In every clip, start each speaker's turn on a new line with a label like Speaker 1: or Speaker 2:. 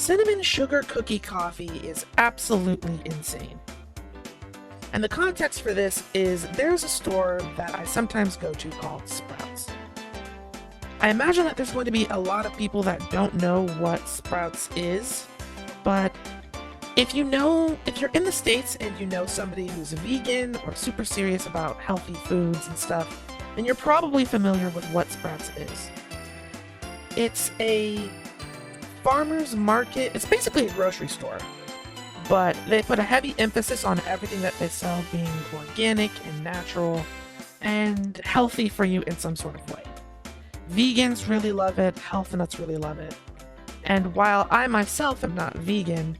Speaker 1: Cinnamon sugar cookie coffee is absolutely insane. And the context for this is there's a store that I sometimes go to called Sprouts. I imagine that there's going to be a lot of people that don't know what Sprouts is, but if you're in the States and you know somebody who's a vegan or super serious about healthy foods and stuff, then you're probably familiar with what Sprouts is. It's a farmer's market. It's basically a grocery store, but they put a heavy emphasis on everything that they sell being organic and natural and healthy for you in some sort of way. Vegans really love it, health nuts really love it, and while I myself am not vegan,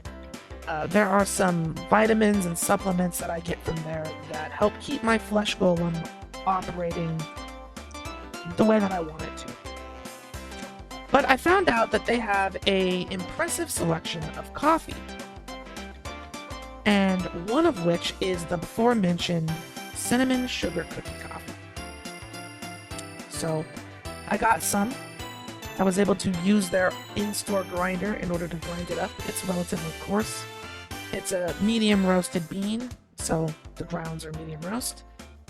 Speaker 1: there are some vitamins and supplements that I get from there that help keep my flesh golem operating the way that I want it to. But I found out that they have an impressive selection of coffee, and one of which is the before mentioned cinnamon sugar cookie coffee. So I got some. I was able to use their in-store grinder in order to grind it up. It's relatively coarse. It's a medium roasted bean, so the grounds are medium roast.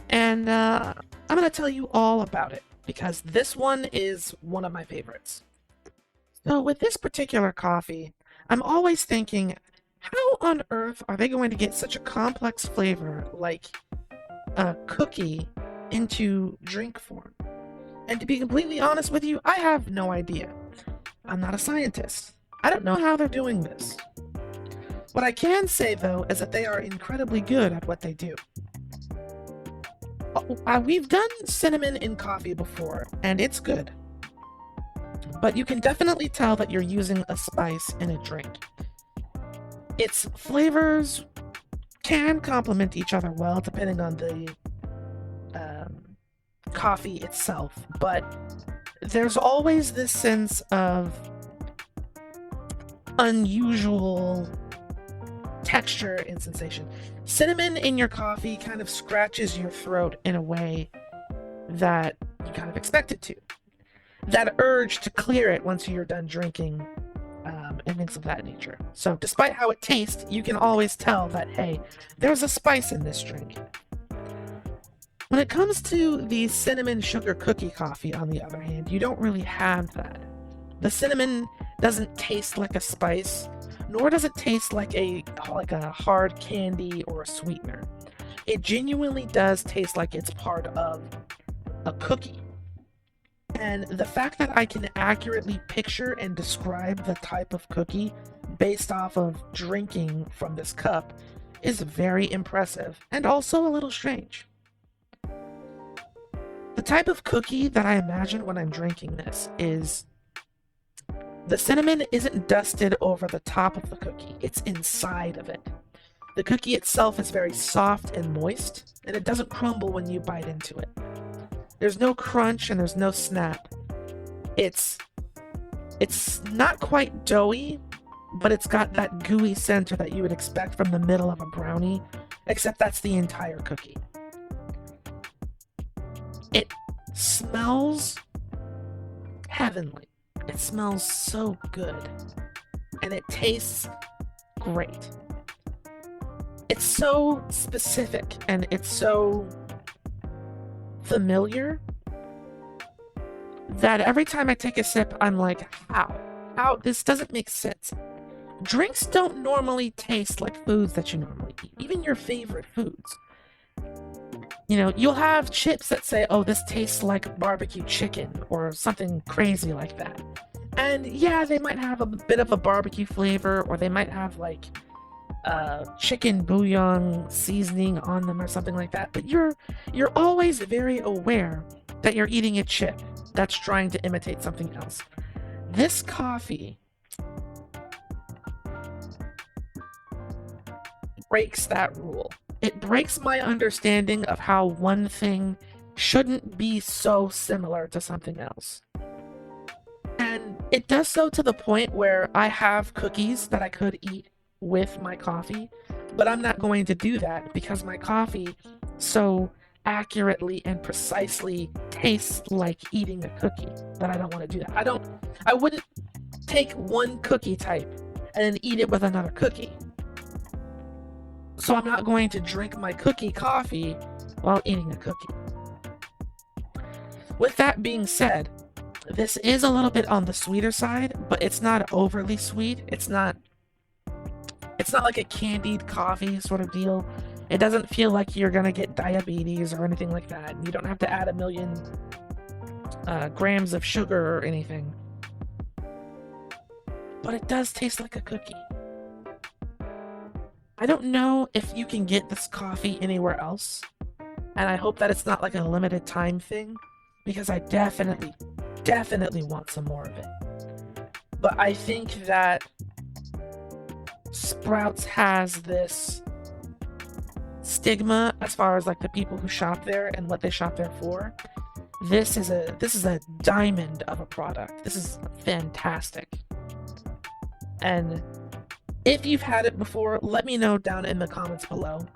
Speaker 1: And I'm going to tell you all about it because this one is one of my favorites. So with this particular coffee, I'm always thinking, how on earth are they going to get such a complex flavor like a cookie into drink form? And to be completely honest with you, I have no idea. I'm not a scientist. I don't know how they're doing this. What I can say, though, is that they are incredibly good at what they do. We've done cinnamon in coffee before, and it's good. But you can definitely tell that you're using a spice in a drink. Its flavors can complement each other well, depending on the coffee itself, but there's always this sense of unusual texture and sensation. Cinnamon in your coffee kind of scratches your throat in a way that you kind of expect it to. That urge to clear it once you're done drinking, and things of that nature. So despite how it tastes, you can always tell that, hey, there's a spice in this drink. When it comes to the cinnamon sugar cookie coffee, on the other hand, you don't really have that. The cinnamon doesn't taste like a spice, nor does it taste like a hard candy or a sweetener. It genuinely does taste like it's part of a cookie. And the fact that I can accurately picture and describe the type of cookie based off of drinking from this cup is very impressive and also a little strange. The type of cookie that I imagine when I'm drinking this is the cinnamon isn't dusted over the top of the cookie, it's inside of it. The cookie itself is very soft and moist, and it doesn't crumble when you bite into it. There's no crunch and there's no snap. It's not quite doughy, but it's got that gooey center that you would expect from the middle of a brownie, except that's the entire cookie. It smells heavenly. It smells so good. And it tastes great. It's so specific and it's so familiar that every time I take a sip, I'm like, how? This doesn't make sense. Drinks don't normally taste like foods that you normally eat, even your favorite foods. You know, you'll have chips that say, oh, this tastes like barbecue chicken or something crazy like that. And yeah, they might have a bit of a barbecue flavor, or they might have like chicken bouillon seasoning on them or something like that. But you're always very aware that you're eating a chip that's trying to imitate something else. This coffee breaks that rule. It breaks my understanding of how one thing shouldn't be so similar to something else. And it does so to the point where I have cookies that I could eat with my coffee, but I'm not going to do that because my coffee so accurately and precisely tastes like eating a cookie that I don't want to do that. I wouldn't take one cookie type and then eat it with another cookie. So I'm not going to drink my cookie coffee while eating a cookie. With that being said, this is a little bit on the sweeter side, but it's not overly sweet. It's not like a candied coffee sort of deal. It doesn't feel like you're gonna get diabetes or anything like that. You don't have to add 1,000,000 grams of sugar or anything. But it does taste like a cookie. I don't know if you can get this coffee anywhere else, and I hope that it's not like a limited time thing, because I definitely want some more of it. But I think that Sprouts has this stigma as far as like the people who shop there and what they shop there for. This is a diamond of a product. This is fantastic. And if you've had it before, let me know down in the comments below.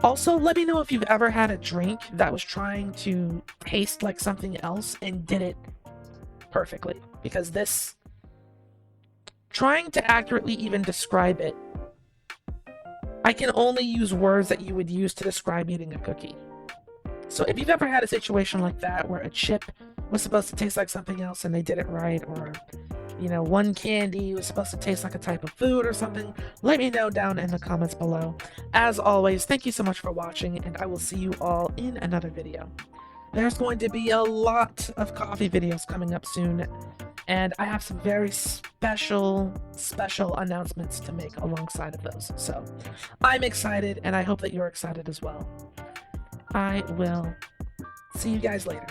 Speaker 1: Also, let me know if you've ever had a drink that was trying to taste like something else and did it perfectly. Because this, trying to accurately even describe it, I can only use words that you would use to describe eating a cookie. So if you've ever had a situation like that where a chip was supposed to taste like something else and they did it right, or one candy was supposed to taste like a type of food or something, let me know down in the comments below. As always, thank you so much for watching, and I will see you all in another video. There's going to be a lot of coffee videos coming up soon, and I have some very special announcements to make alongside of those. So I'm excited, and I hope that you're excited as well. I will see you guys later.